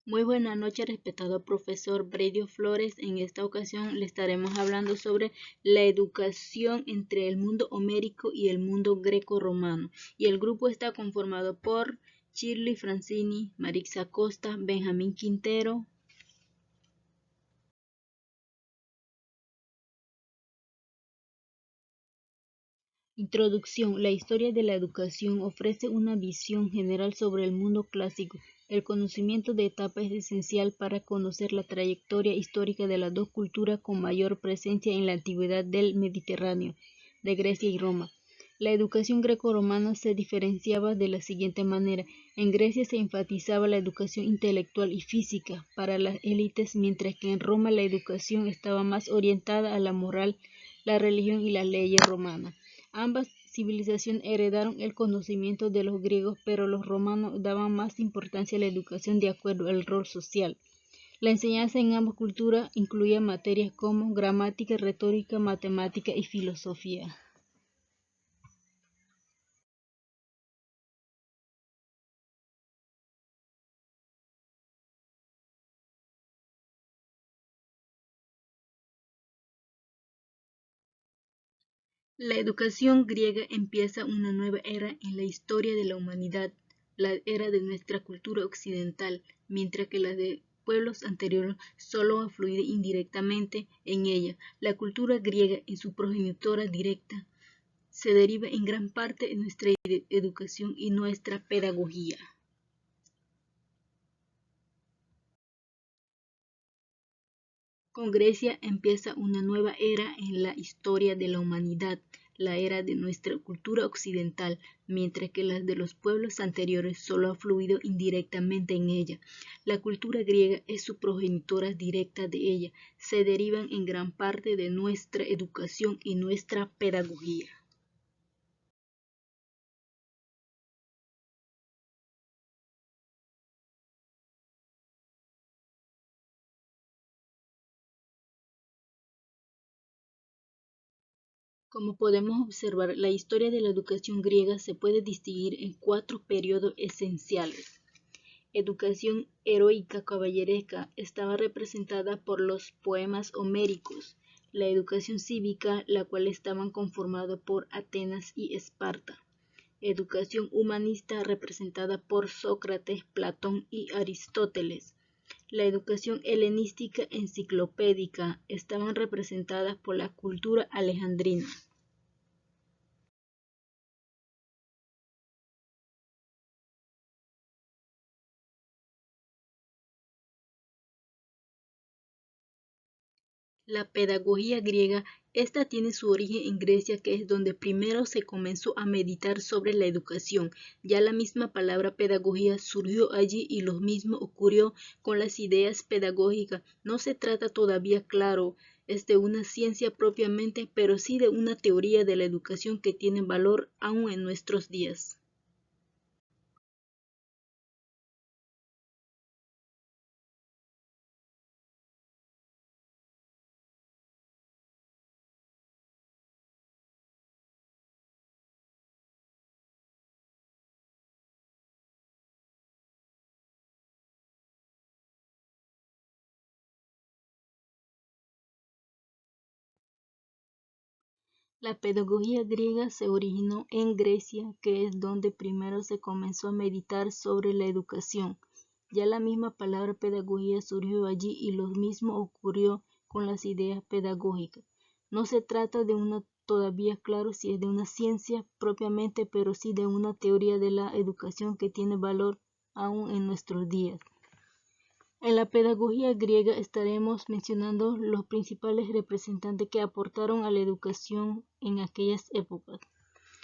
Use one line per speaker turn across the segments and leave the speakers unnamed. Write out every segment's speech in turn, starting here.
Muy buenas noches, respetado profesor Bredio Flores. En esta ocasión le estaremos hablando sobre la educación entre el mundo homérico y el mundo greco-romano. Y el grupo está conformado por Shirley Francini, Marixa Costa, Benjamín Quintero. Introducción. La historia de la educación ofrece una visión general sobre el mundo clásico. El conocimiento de etapa es esencial para conocer la trayectoria histórica de las dos culturas con mayor presencia en la antigüedad del Mediterráneo, de Grecia y Roma. La educación greco-romana se diferenciaba de la siguiente manera. En Grecia se enfatizaba la educación intelectual y física para las élites, mientras que en Roma la educación estaba más orientada a la moral, la religión y las leyes romanas. Ambas civilizaciones heredaron el conocimiento de los griegos, pero los romanos daban más importancia a la educación de acuerdo al rol social. La enseñanza en ambas culturas incluía materias como gramática, retórica, matemática y filosofía. La educación griega empieza una nueva era en la historia de la humanidad, la era de nuestra cultura occidental, mientras que la de pueblos anteriores solo ha fluido indirectamente en ella. La cultura griega, en su progenitora directa, se deriva en gran parte de nuestra educación y nuestra pedagogía. Con Grecia empieza una nueva era en la historia de la humanidad, la era de nuestra cultura occidental, mientras que la de los pueblos anteriores solo ha fluido indirectamente en ella. La cultura griega es su progenitora directa de ella, se derivan en gran parte de nuestra educación y nuestra pedagogía. Como podemos observar, la historia de la educación griega se puede distinguir en cuatro periodos esenciales. Educación heroica caballeresca estaba representada por los poemas homéricos, la educación cívica, la cual estaban conformada por Atenas y Esparta, educación humanista representada por Sócrates, Platón y Aristóteles, la educación helenística enciclopédica estaban representadas por la cultura alejandrina. La pedagogía griega, esta tiene su origen en Grecia, que es donde primero se comenzó a meditar sobre la educación. Ya la misma palabra pedagogía surgió allí y lo mismo ocurrió con las ideas pedagógicas. No se trata todavía, claro, es de una ciencia propiamente, pero sí de una teoría de la educación que tiene valor aún en nuestros días. La pedagogía griega se originó en Grecia, que es donde primero se comenzó a meditar sobre la educación. Ya la misma palabra pedagogía surgió allí y lo mismo ocurrió con las ideas pedagógicas. No se trata de una todavía claro si es de una ciencia propiamente, pero sí de una teoría de la educación que tiene valor aún en nuestros días. En la pedagogía griega estaremos mencionando los principales representantes que aportaron a la educación en aquellas épocas.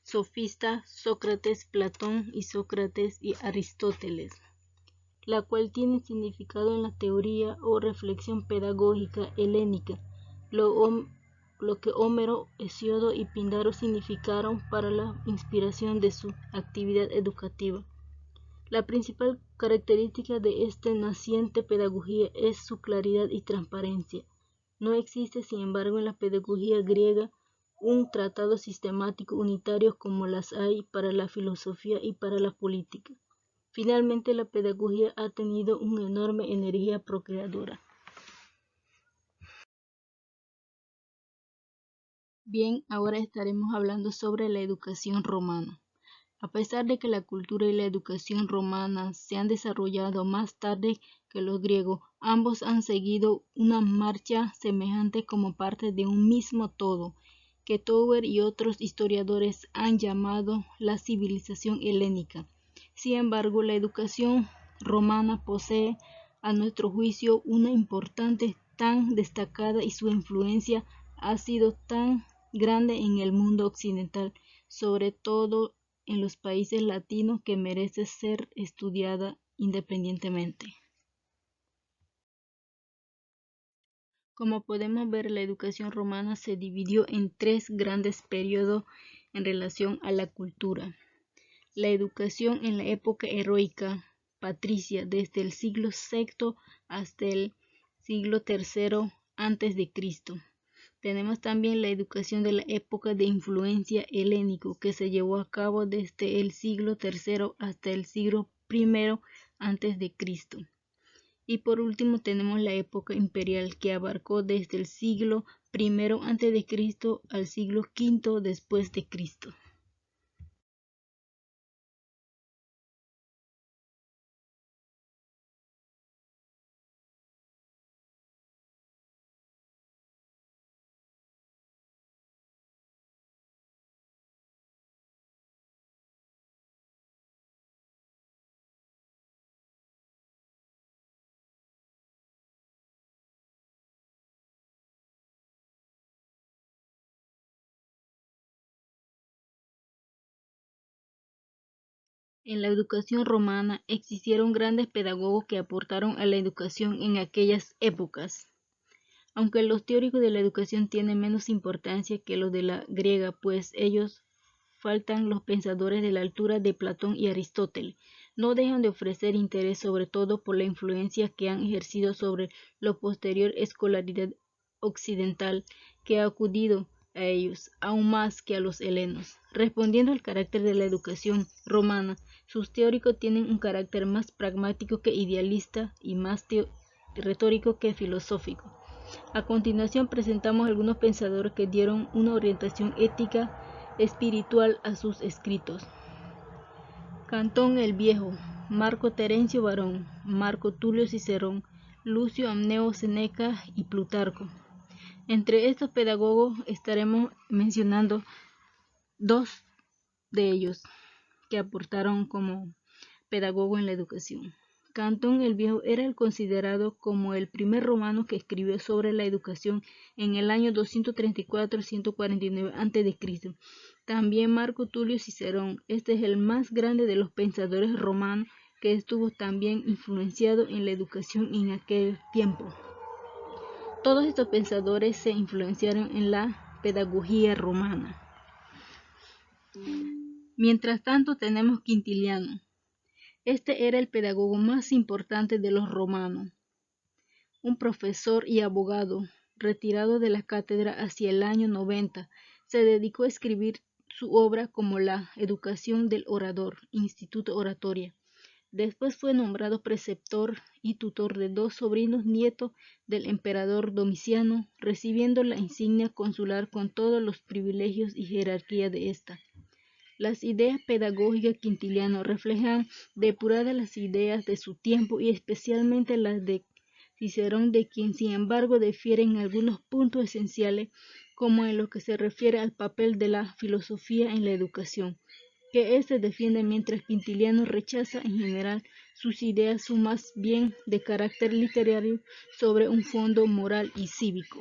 Sofista, Sócrates, Platón y Sócrates y Aristóteles, la cual tiene significado en la teoría o reflexión pedagógica helénica, lo, lo que Homero, Hesíodo y Píndaro significaron para la inspiración de su actividad educativa. La principal característica de esta naciente pedagogía es su claridad y transparencia. No existe, sin embargo, en la pedagogía griega un tratado sistemático unitario como las hay para la filosofía y para la política. Finalmente, la pedagogía ha tenido una enorme energía procreadora. Bien, ahora estaremos hablando sobre la educación romana. A pesar de que la cultura y la educación romana se han desarrollado más tarde que los griegos, ambos han seguido una marcha semejante como parte de un mismo todo, que Tower y otros historiadores han llamado la civilización helénica. Sin embargo, la educación romana posee, a nuestro juicio, una importancia tan destacada y su influencia ha sido tan grande en el mundo occidental, sobre todo en los países latinos, que merece ser estudiada independientemente. Como podemos ver, la educación romana se dividió en tres grandes periodos en relación a la cultura. La educación en la época heroica patricia, desde el siglo VI hasta el siglo III a.C. Tenemos también la educación de la época de influencia helénico, que se llevó a cabo desde el siglo III hasta el siglo I a.C. Y por último tenemos la época imperial, que abarcó desde el siglo I a.C. al siglo V después de Cristo. En la educación romana existieron grandes pedagogos que aportaron a la educación en aquellas épocas. Aunque los teóricos de la educación tienen menos importancia que los de la griega, pues ellos faltan los pensadores de la altura de Platón y Aristóteles, no dejan de ofrecer interés, sobre todo por la influencia que han ejercido sobre la posterior escolaridad occidental que ha acudido a ellos, aún más que a los helenos. Respondiendo al carácter de la educación romana, sus teóricos tienen un carácter más pragmático que idealista y más retórico que filosófico. A continuación presentamos algunos pensadores que dieron una orientación ética espiritual a sus escritos. Cantón el Viejo, Marco Terencio Varón, Marco Tulio Cicerón, Lucio Amneo Seneca y Plutarco. Entre estos pedagogos estaremos mencionando dos de ellos que aportaron como pedagogo en la educación. Cantón el Viejo era el considerado como el primer romano que escribió sobre la educación en el año 234-149 a.C. También Marco Tulio Cicerón, este es el más grande de los pensadores romanos que estuvo también influenciado en la educación en aquel tiempo. Todos estos pensadores se influenciaron en la pedagogía romana. Mientras tanto tenemos Quintiliano. Este era el pedagogo más importante de los romanos, un profesor y abogado, retirado de la cátedra hacia el año 90, se dedicó a escribir su obra como La educación del orador, Instituto Oratoria. Después fue nombrado preceptor y tutor de dos sobrinos nietos del emperador Domiciano, recibiendo la insignia consular con todos los privilegios y jerarquía de ésta. Las ideas pedagógicas quintiliano reflejan depuradas las ideas de su tiempo y especialmente las de Cicerón, de quien sin embargo difieren en algunos puntos esenciales, como en lo que se refiere al papel de la filosofía en la educación, que éste defiende mientras Quintiliano rechaza en general. Sus ideas son más bien de carácter literario sobre un fondo moral y cívico.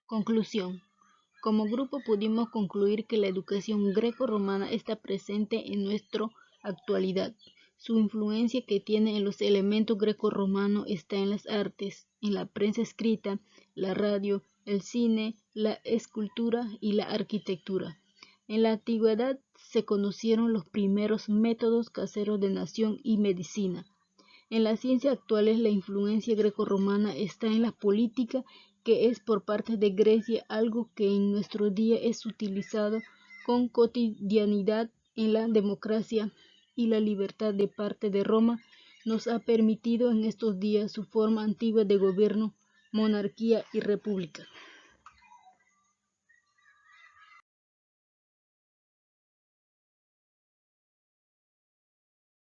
Conclusión. Como grupo pudimos concluir que la educación greco-romana está presente en nuestra actualidad. Su influencia que tiene en los elementos greco-romanos está en las artes, en la prensa escrita, la radio, el cine, la escultura y la arquitectura. En la antigüedad se conocieron los primeros métodos caseros de nación y medicina. En las ciencias actuales la influencia grecorromana está en la política, que es por parte de Grecia algo que en nuestro día es utilizado con cotidianidad. En la democracia y la libertad de parte de Roma nos ha permitido en estos días su forma antigua de gobierno, monarquía y república.